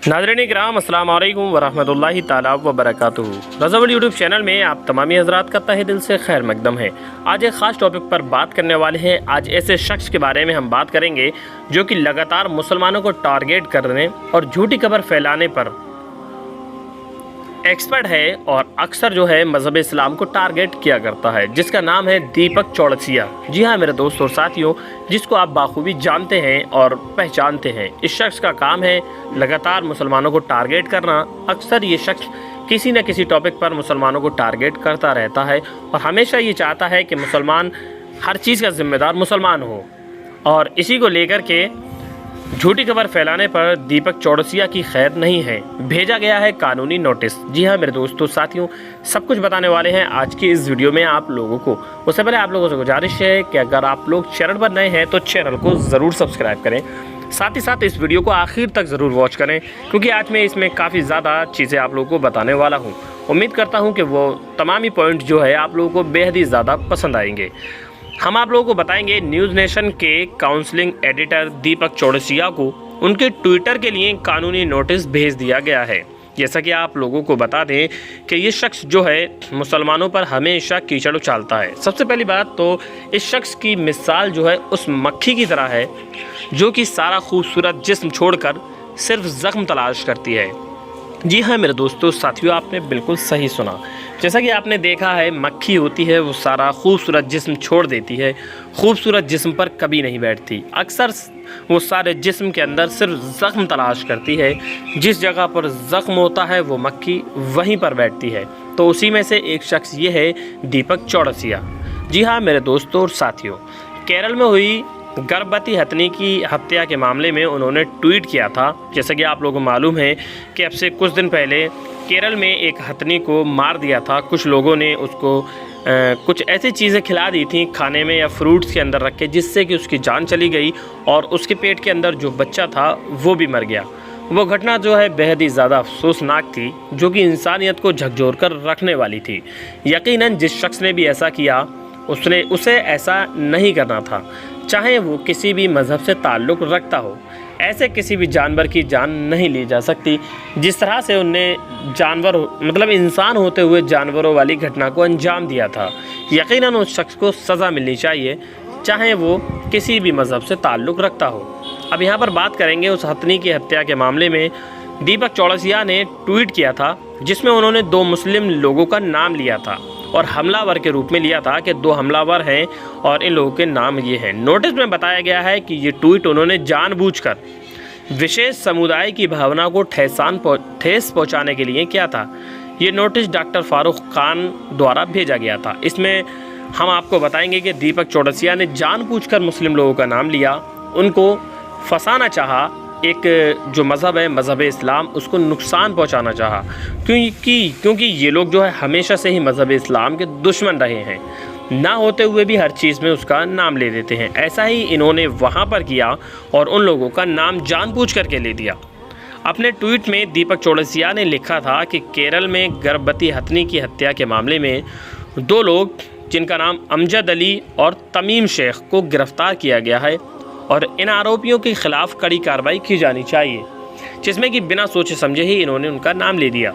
नाज़रीन इकराम अस्सलाम वालेकुम वरहमतुल्लाहि ताला व बरकातुहू। रज़ावल यूट्यूब चैनल में आप तमामी हज़रात का तहे दिल से खैर मकदम है। आज एक ख़ास टॉपिक पर बात करने वाले हैं। आज ऐसे शख्स के बारे में हम बात करेंगे जो कि लगातार मुसलमानों को टारगेट करने और झूठी खबर फैलाने पर एक्सपर्ट है और अक्सर जो है मज़हब इस्लाम को टारगेट किया करता है, जिसका नाम है दीपक चौड़सिया। जी हाँ मेरे दोस्त और साथियों, जिसको आप बाखूबी जानते हैं और पहचानते हैं। इस शख्स का काम है लगातार मुसलमानों को टारगेट करना। अक्सर ये शख्स किसी न किसी टॉपिक पर मुसलमानों को टारगेट करता रहता है और हमेशा ये चाहता है कि मुसलमान हर चीज़ का ज़िम्मेदार मुसलमान हो। और इसी को लेकर के झूठी खबर फैलाने पर दीपक चौड़सिया की खैर नहीं है, भेजा गया है कानूनी नोटिस। जी हाँ मेरे दोस्तों साथियों, सब कुछ बताने वाले हैं आज की इस वीडियो में आप लोगों को। उससे पहले आप लोगों से गुजारिश है कि अगर आप लोग चैनल पर नए हैं तो चैनल को ज़रूर सब्सक्राइब करें, साथ ही साथ इस वीडियो को आखिर तक ज़रूर वॉच करें, क्योंकि आज मैं इसमें काफ़ी ज़्यादा चीज़ें आप लोगों को बताने वाला हूँ। उम्मीद करता हूँ कि वो तमामी पॉइंट जो है आप लोगों को बेहद ही ज़्यादा पसंद आएंगे। हम आप लोगों को बताएंगे न्यूज़ नेशन के काउंसलिंग एडिटर दीपक चौड़सिया को उनके ट्विटर के लिए कानूनी नोटिस भेज दिया गया है। जैसा कि आप लोगों को बता दें कि ये शख्स जो है मुसलमानों पर हमेशा कीचड़ उछालता है। सबसे पहली बात तो इस शख्स की मिसाल जो है उस मक्खी की तरह है जो कि सारा खूबसूरत जिस्म छोड़कर सिर्फ ज़ख्म तलाश करती है। जी हाँ मेरे दोस्तों साथियों, आपने बिल्कुल सही सुना। जैसा कि आपने देखा है, मक्खी होती है वो सारा खूबसूरत जिस्म छोड़ देती है, खूबसूरत जिस्म पर कभी नहीं बैठती। अक्सर वो सारे जिस्म के अंदर सिर्फ ज़ख्म तलाश करती है। जिस जगह पर ज़ख्म होता है वो मक्खी वहीं पर बैठती है। तो उसी में से एक शख्स ये है दीपक चौड़सिया। जी हाँ मेरे दोस्तों और साथियों, केरल में हुई गर्भवती हथनी की हत्या के मामले में उन्होंने ट्वीट किया था। जैसा कि आप लोगों को मालूम है कि अब से कुछ दिन पहले केरल में एक हथनी को मार दिया था। कुछ लोगों ने उसको कुछ ऐसी चीज़ें खिला दी थी खाने में या फ्रूट्स के अंदर रख के, जिससे कि उसकी जान चली गई और उसके पेट के अंदर जो बच्चा था वो भी मर गया। वो घटना जो है बेहद ही ज़्यादा अफसोसनाक थी, जो कि इंसानियत को झकझोर कर रखने वाली थी। यकीनन जिस शख्स ने भी ऐसा किया उसे ऐसा नहीं करना था, चाहे वो किसी भी मज़हब से ताल्लुक़ रखता हो। ऐसे किसी भी जानवर की जान नहीं ली जा सकती। जिस तरह से उनने जानवर मतलब इंसान होते हुए जानवरों वाली घटना को अंजाम दिया था, यकीनन उस शख्स को सज़ा मिलनी चाहिए, चाहे वो किसी भी मज़हब से ताल्लुक़ रखता हो। अब यहाँ पर बात करेंगे उस हथनी की हत्या के मामले में। दीपक चौड़सिया ने ट्वीट किया था जिसमें उन्होंने 2 मुस्लिम लोगों का नाम लिया था और हमलावर के रूप में लिया था कि 2 हमलावर हैं और इन लोगों के नाम ये हैं। नोटिस में बताया गया है कि ये ट्वीट उन्होंने जानबूझकर विशेष समुदाय की भावना को ठेस पहुंचाने के लिए किया था। ये नोटिस डॉक्टर फारूक खान द्वारा भेजा गया था। इसमें हम आपको बताएंगे कि दीपक चौड़सिया ने जानबूझकर मुस्लिम लोगों का नाम लिया, उनको फंसाना चाहा, एक जो मज़हब है मज़हब इस्लाम उसको नुकसान पहुंचाना चाहा, क्योंकि ये लोग जो है हमेशा से ही मज़हब इस्लाम के दुश्मन रहे हैं, ना होते हुए भी हर चीज़ में उसका नाम ले देते हैं। ऐसा ही इन्होंने वहाँ पर किया और उन लोगों का नाम जानबूझ करके ले दिया। अपने ट्वीट में दीपक चौड़सिया ने लिखा था कि केरल में गर्भवती हथनी की हत्या के मामले में 2 लोग जिनका नाम अमजद अली और तमीम शेख को गिरफ़्तार किया गया है और इन आरोपियों के खिलाफ कड़ी कार्रवाई की जानी चाहिए, जिसमें कि बिना सोचे समझे ही इन्होंने उनका नाम ले दिया।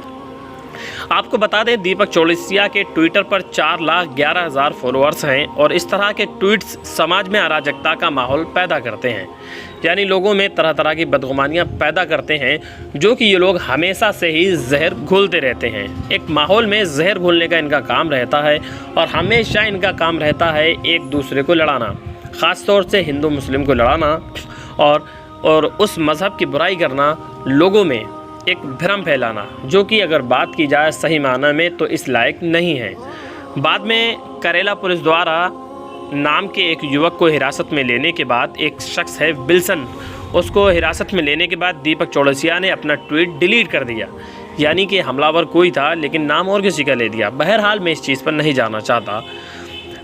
आपको बता दें दीपक चौड़सिया के ट्विटर पर 4,11,000 फॉलोअर्स हैं और इस तरह के ट्वीट्स समाज में अराजकता का माहौल पैदा करते हैं, यानी लोगों में तरह तरह की बदगुमानियाँ पैदा करते हैं, जो कि ये लोग हमेशा से ही जहर घोलते रहते हैं। एक माहौल में जहर घोलने का इनका काम रहता है और हमेशा इनका काम रहता है एक दूसरे को लड़ाना, ख़ास तौर से हिंदू मुस्लिम को लड़ाना और उस मज़हब की बुराई करना, लोगों में एक भ्रम फैलाना, जो कि अगर बात की जाए सही मायने में तो इस लायक नहीं है। बाद में करेला पुलिस द्वारा नाम के एक युवक को हिरासत में लेने के बाद, एक शख्स है विल्सन, उसको हिरासत में लेने के बाद दीपक चौड़सिया ने अपना ट्वीट डिलीट कर दिया, यानी कि हमलावर कोई था लेकिन नाम और किसी का ले दिया। बहरहाल मैं इस चीज़ पर नहीं जाना चाहता।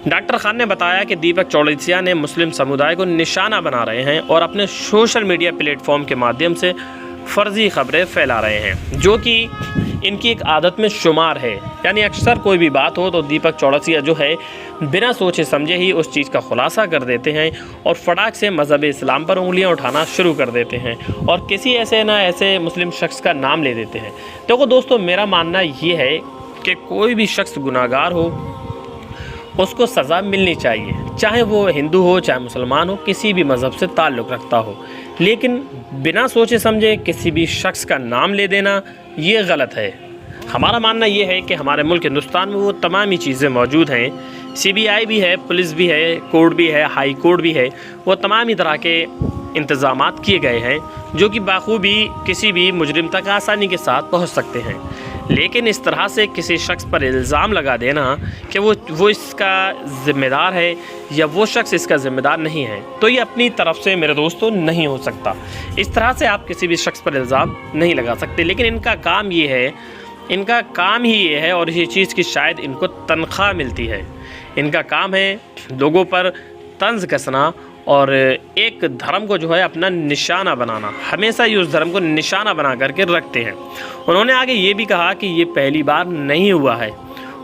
डॉक्टर खान ने बताया कि दीपक चौड़सिया ने मुस्लिम समुदाय को निशाना बना रहे हैं और अपने सोशल मीडिया प्लेटफॉर्म के माध्यम से फ़र्ज़ी खबरें फैला रहे हैं, जो कि इनकी एक आदत में शुमार है। यानी अक्सर कोई भी बात हो तो दीपक चौड़सिया जो है बिना सोचे समझे ही उस चीज़ का खुलासा कर देते हैं और फटाक से मज़हब इस्लाम पर उंगलियां उठाना शुरू कर देते हैं और किसी ऐसे ना ऐसे मुस्लिम शख्स का नाम ले देते हैं। देखो दोस्तों, मेरा मानना ये है कि कोई भी शख्स गुनाहगार हो उसको सज़ा मिलनी चाहिए, चाहे वो हिंदू हो चाहे मुसलमान हो, किसी भी मज़हब से ताल्लुक़ रखता हो। लेकिन बिना सोचे समझे किसी भी शख्स का नाम ले देना ये गलत है। हमारा मानना ये है कि हमारे मुल्क हिंदुस्तान में वो तमाम ही चीज़ें मौजूद हैं, CBI भी है, पुलिस भी है, कोर्ट भी है, हाई कोर्ट भी है, वो तमाम ही तरह के इंतज़ामात किए गए हैं जो कि बाखूबी किसी भी मुजरिम तक आसानी के साथ पहुँच सकते हैं। लेकिन इस तरह से किसी शख्स पर इल्ज़ाम लगा देना कि वो इसका ज़िम्मेदार है या वो शख्स इसका ज़िम्मेदार नहीं है, तो ये अपनी तरफ से मेरे दोस्तों नहीं हो सकता। इस तरह से आप किसी भी शख्स पर इल्ज़ाम नहीं लगा सकते। लेकिन इनका काम ही ये है और ये चीज़ की शायद इनको तनख्वाह मिलती है। इनका काम है लोगों पर तंज कसना और एक धर्म को जो है अपना निशाना बनाना। हमेशा ये उस धर्म को निशाना बना करके रखते हैं। उन्होंने आगे ये भी कहा कि ये पहली बार नहीं हुआ है,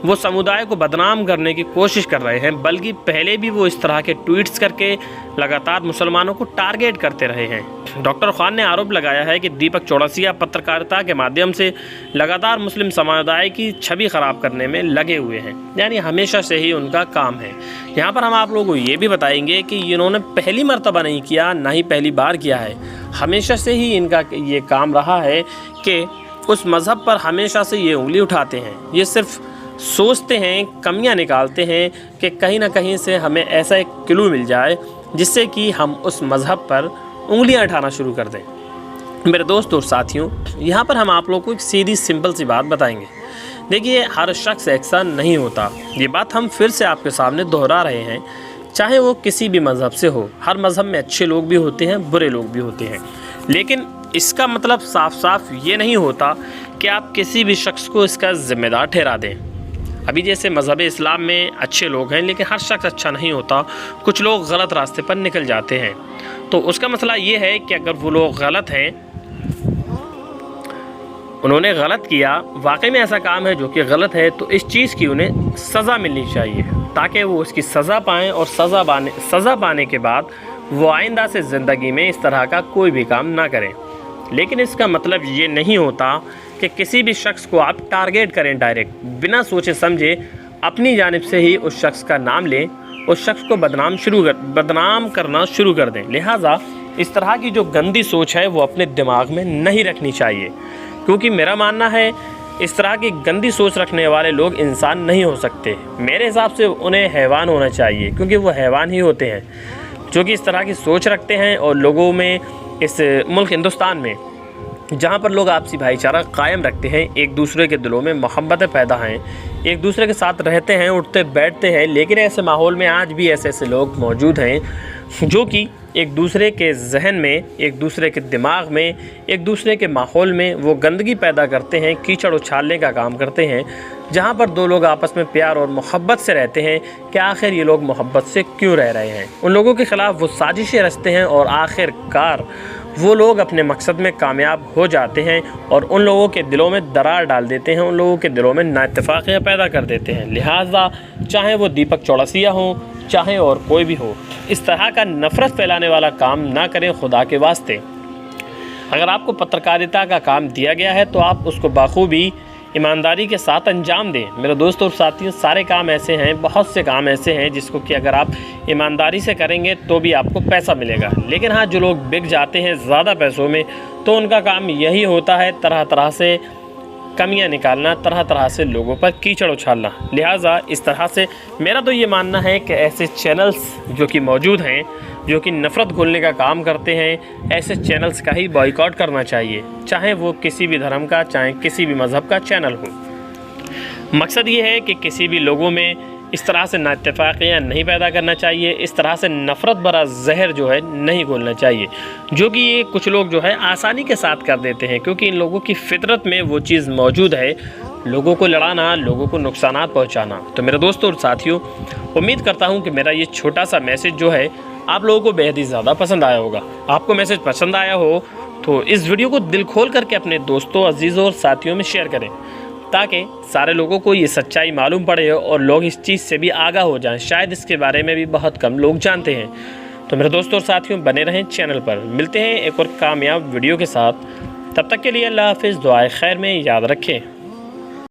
वो समुदाय को बदनाम करने की कोशिश कर रहे हैं, बल्कि पहले भी वो इस तरह के ट्वीट्स करके लगातार मुसलमानों को टारगेट करते रहे हैं। डॉक्टर खान ने आरोप लगाया है कि दीपक चौड़सिया पत्रकारिता के माध्यम से लगातार मुस्लिम समुदाय की छवि ख़राब करने में लगे हुए हैं, यानी हमेशा से ही उनका काम है। यहाँ पर हम आप लोगों को ये भी बताएंगे कि इन्होंने पहली मर्तबा नहीं किया, ना ही पहली बार किया है, हमेशा से ही इनका ये काम रहा है कि उस मज़हब पर हमेशा से ये उंगली उठाते हैं। ये सिर्फ सोचते हैं, कमियां निकालते हैं कि कहीं ना कहीं से हमें ऐसा एक क्लू मिल जाए जिससे कि हम उस मज़हब पर उंगलियां उठाना शुरू कर दें। मेरे दोस्तों और साथियों, यहाँ पर हम आप लोगों को एक सीधी सिंपल सी बात बताएंगे। देखिए, हर शख्स ऐसा नहीं होता, ये बात हम फिर से आपके सामने दोहरा रहे हैं, चाहे वो किसी भी मज़हब से हो। हर मज़हब में अच्छे लोग भी होते हैं, बुरे लोग भी होते हैं, लेकिन इसका मतलब साफ साफ ये नहीं होता कि आप किसी भी शख्स को इसका ज़िम्मेदार ठहरा दें। अभी जैसे मज़हब इस्लाम में अच्छे लोग हैं, लेकिन हर शख्स अच्छा नहीं होता, कुछ लोग गलत रास्ते पर निकल जाते हैं। तो उसका मसला ये है कि अगर वो लोग गलत हैं, उन्होंने गलत किया, वाकई में ऐसा काम है जो कि गलत है, तो इस चीज़ की उन्हें सज़ा मिलनी चाहिए ताकि वो उसकी सज़ा पाएँ और सज़ा पाने के बाद वो आइंदा से ज़िंदगी में इस तरह का कोई भी काम ना करें। लेकिन इसका मतलब ये नहीं होता कि किसी भी शख्स को आप टारगेट करें, डायरेक्ट बिना सोचे समझे अपनी जानिब से ही उस शख्स का नाम लें, उस शख्स को बदनाम करना शुरू कर दें। लिहाजा इस तरह की जो गंदी सोच है वो अपने दिमाग में नहीं रखनी चाहिए, क्योंकि मेरा मानना है इस तरह की गंदी सोच रखने वाले लोग इंसान नहीं हो सकते। मेरे हिसाब से उन्हें हैवान होना चाहिए, क्योंकि वो हैवान ही होते हैं जो कि इस तरह की सोच रखते हैं। और लोगों में, इस मुल्क हिंदुस्तान में जहाँ पर लोग आपसी भाईचारा कायम रखते हैं, एक दूसरे के दिलों में मोहब्बतें पैदा हैं, एक दूसरे के साथ रहते हैं, उठते बैठते हैं, लेकिन ऐसे माहौल में आज भी ऐसे लोग मौजूद हैं जो कि एक दूसरे के जहन में, एक दूसरे के दिमाग में, एक दूसरे के माहौल में वो गंदगी पैदा करते हैं, कीचड़ उछालने का काम करते हैं। जहाँ पर दो लोग आपस में प्यार और मोहब्बत से रहते हैं कि आखिर ये लोग मोहब्बत से क्यों रह रहे हैं, उन लोगों के ख़िलाफ़ वो साजिशें रचते हैं और आखिरकार वो लोग अपने मकसद में कामयाब हो जाते हैं और उन लोगों के दिलों में दरार डाल देते हैं, उन लोगों के दिलों में नाइत्तेफाकियाँ पैदा कर देते हैं। लिहाजा चाहे वो दीपक चौड़सिया हो, चाहे और कोई भी हो, इस तरह का नफ़रत फैलाने वाला काम ना करें खुदा के वास्ते। अगर आपको पत्रकारिता का काम दिया गया है तो आप उसको बाखूबी ईमानदारी के साथ अंजाम दें। मेरे दोस्तों और साथियों, सारे काम ऐसे हैं, बहुत से काम ऐसे हैं जिसको कि अगर आप ईमानदारी से करेंगे तो भी आपको पैसा मिलेगा। लेकिन हाँ, जो लोग बिक जाते हैं ज़्यादा पैसों में, तो उनका काम यही होता है तरह तरह से कमियां निकालना, तरह तरह से लोगों पर कीचड़ उछालना। लिहाजा इस तरह से मेरा तो ये मानना है कि ऐसे चैनल्स जो कि मौजूद हैं, जो कि नफ़रत घोलने का काम करते हैं, ऐसे चैनल्स का ही बॉयकॉट करना चाहिए, चाहे वो किसी भी धर्म का, चाहे किसी भी मज़हब का चैनल हो। मकसद ये है कि किसी भी लोगों में इस तरह से नाइत्तेफाकियाँ नहीं पैदा करना चाहिए, इस तरह से नफ़रत भरा जहर जो है नहीं घोलना चाहिए, जो कि ये कुछ लोग जो है आसानी के साथ कर देते हैं, क्योंकि इन लोगों की फितरत में वो चीज़ मौजूद है, लोगों को लड़ाना, लोगों को नुकसान पहुँचाना। तो मेरे दोस्तों और साथियों, उम्मीद करता हूँ कि मेरा ये छोटा सा मैसेज जो है आप लोगों को बेहद ही ज़्यादा पसंद आया होगा। आपको मैसेज पसंद आया हो तो इस वीडियो को दिल खोल करके अपने दोस्तों, अजीज़ों और साथियों में शेयर करें। ताकि सारे लोगों को ये सच्चाई मालूम पड़े और लोग इस चीज़ से भी आगाह हो जाएं। शायद इसके बारे में भी बहुत कम लोग जानते हैं। तो मेरे दोस्तों और साथियों, बने रहें चैनल पर। मिलते हैं एक और कामयाब वीडियो के साथ। तब तक के लिए अल्लाह हाफिज़। दुआए खैर में याद रखें।